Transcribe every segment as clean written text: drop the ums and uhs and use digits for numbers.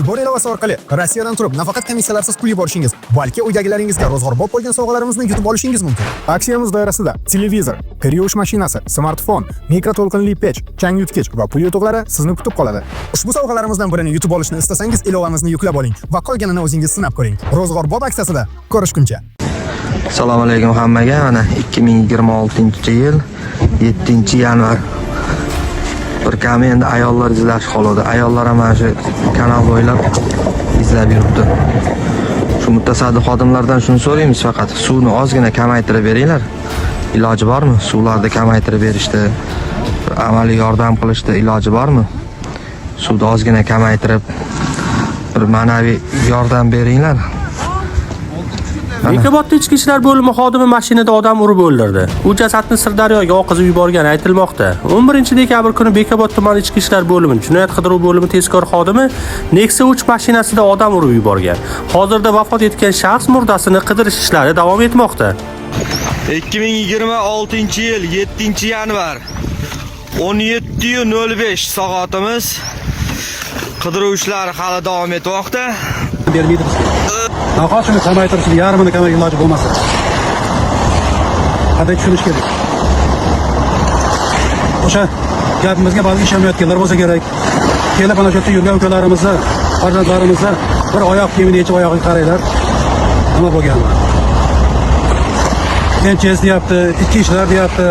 Sbor ilovasi orqali Rossiyadan turib nafaqat komissiyalarsiz pul yuborishingiz, balki uydagilaringizga rozg'orbop bo'lgan sovg'alarimizni yutib olishingiz mumkin. Aksiyamiz doirasida televizor, kir yuvish mashinasi, smartfon, mikroto'lqinli pech, changyutgich va pul yutuqlari sizni kutib qoladi. Ushbu sovg'alarimizdan birini yutib olishni istasangiz, ilovamizni yuklab oling va qolganini o'zingiz sinab ko'ring. Rozg'orbop aksiyasida ko'rishguncha. Assalomu alaykum hammaga. Mana 2026-yil 7-yanvar. Bir kami endi ayollar izlash qoladi. Ayollar ham mana shu kanal bo'ylab izlab yuribdi. Shu mutasaddi xodimlardan shuni so'raymiz faqat. Suvni ozgina kamaytirib beringlar. Iloji bormi? Suvlarni kamaytirib berishdi. Amaliy yordam qilishdi, iloji bormi? Suvni ozgina kamaytirib bir ma'naviy yordam beringlar. Bekobodda ichki ishlar bo'limi xodimi mashinada odam urib o'ldirdi. U jasadni Sirdaryoga oqizib yuborgani aytilmoqda. 11-dekabr kuni Bekobod tuman ichki ishlar bo'limi jinoyat qidiruv bo'limi tezkor xodimi Nexia 3 mashinasida odam urib yuborgan. Hozirda vafot etgan shaxs murdasini qidirish ishlari davom etmoqda. 2026-yil 7-yanvar 17:05 soatimiz. Qidiruv ishlari hali davom etmoqda. Bermaydi bizga. Naqoshini kamaytirishni yarmini kamaytirib iloji bo'lmasa. Qanday tushunish kerak? O'sha gapimizga balki ishonmayotganlar bo'lsa kerak. Kelib ana shu yerda yurgan ukalarimizni, farzandlarimizni bir oyoq kiyimini yechib oyog'iga qaraylar. Nima bo'lgan? MCS deyapti, ichki ishlar deyapti.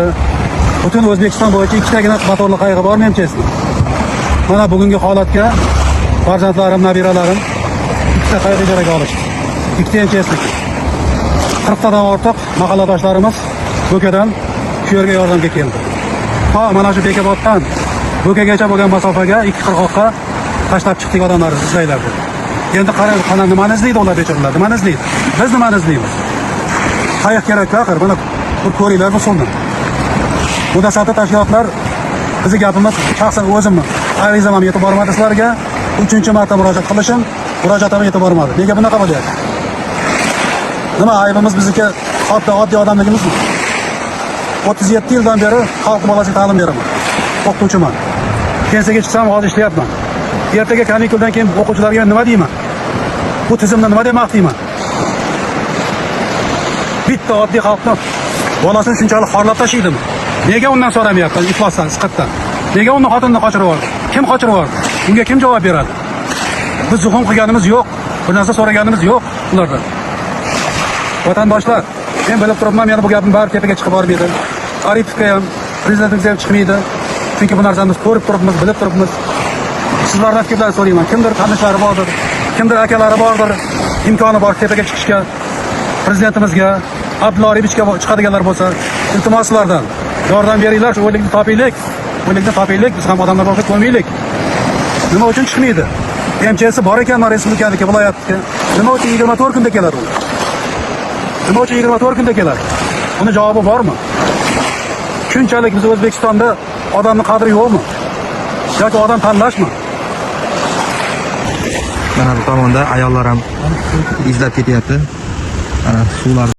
Butun O'zbekiston bo'yicha ikkitagina motorli qayg'i bor MCS'da. Mana bugungi holatga farzandlarim, nabiralarim ikkita qayg'i ijaraga olishdi. Ikkita MCS'niki. 40 tadan ortiq mahalladoshlarimiz Bo'kadan shu yerga yordamga keldi. Ha, mana shu Bekoboddan Bo'kagacha bo'lgan masofaga 2 qirg'oqqa tashlab chiqdik odamlarni izlaylardi. Endi qarang, qana nimani izlaydi ular bechoralar? Nimani izlaydi? Biz nimani izlaymiz? Qayiq kerak axir, mana bir ko'ringlar bu suvni. Mutasaddi tashkilotlar bizni gapimiz shaxsan o'zimni arizam ham yetib bormadi sizlarga. 3-marta murojaat qilishim, murojaatim yetib bormadi. Nega bunaqa bo'lyapti? Nima aybimiz bizniki oddiy odamligimizmi? 37 yildan beri xalq bolasiga ta'lim beraman. O'qituvchiman. Pensiyaga chiqsam hozir ishlayapman. Ertaga kanikuldan keyin o'quvchilarga nima deyman? Bu tizimni nima deb maqtayman? Bitta oddiy xalqni bolasini shunchalik xorlab tashlaydimi? Nega undan so'ramayapti iflosdan, siqitdan? Nega uni xotinini qochirib yubordi? Kim qochirib yubordi? Bunga kim javob beradi? Biz zuhum qilganimiz yo'q. Bir narsa so'raganimiz yo'q ulardan. Vatandoshlar, men bilib turibman, yana bu gapim bari tepaga chiqib bormaydi. Aripovga ham, prezidentimizga ham chiqmaydi. Chunki bu narsani biz ko'rib turibmiz, bilib turibmiz. Sizlardan fikrlarni so'rayman. Kimdir tanishlari bordir, kimdir akalari bordir, imkoni bor tepaga chiqishga, prezidentimizga, Abdulla Oripovichga chiqadiganlar bo'lsa, iltimos sizlardan yordam beringlar, shu o'likni topaylik. O'likni topaylik, biz ham odamlar bo'lib ko'maylik. Nima uchun chiqmaydi? MCS bor ekan respublikaniki, viloyatniki. Nima uchun 24 kunda keladi u? Nima uchun 24 kunda keladi? Buni javobi bormi? Shunchalik biz O'zbekistonda odamni qadri yo'qmi? Yoki odam tanlashmi? Mana bu tomonda ayollar ham izlab ketyapti. Mana suvlar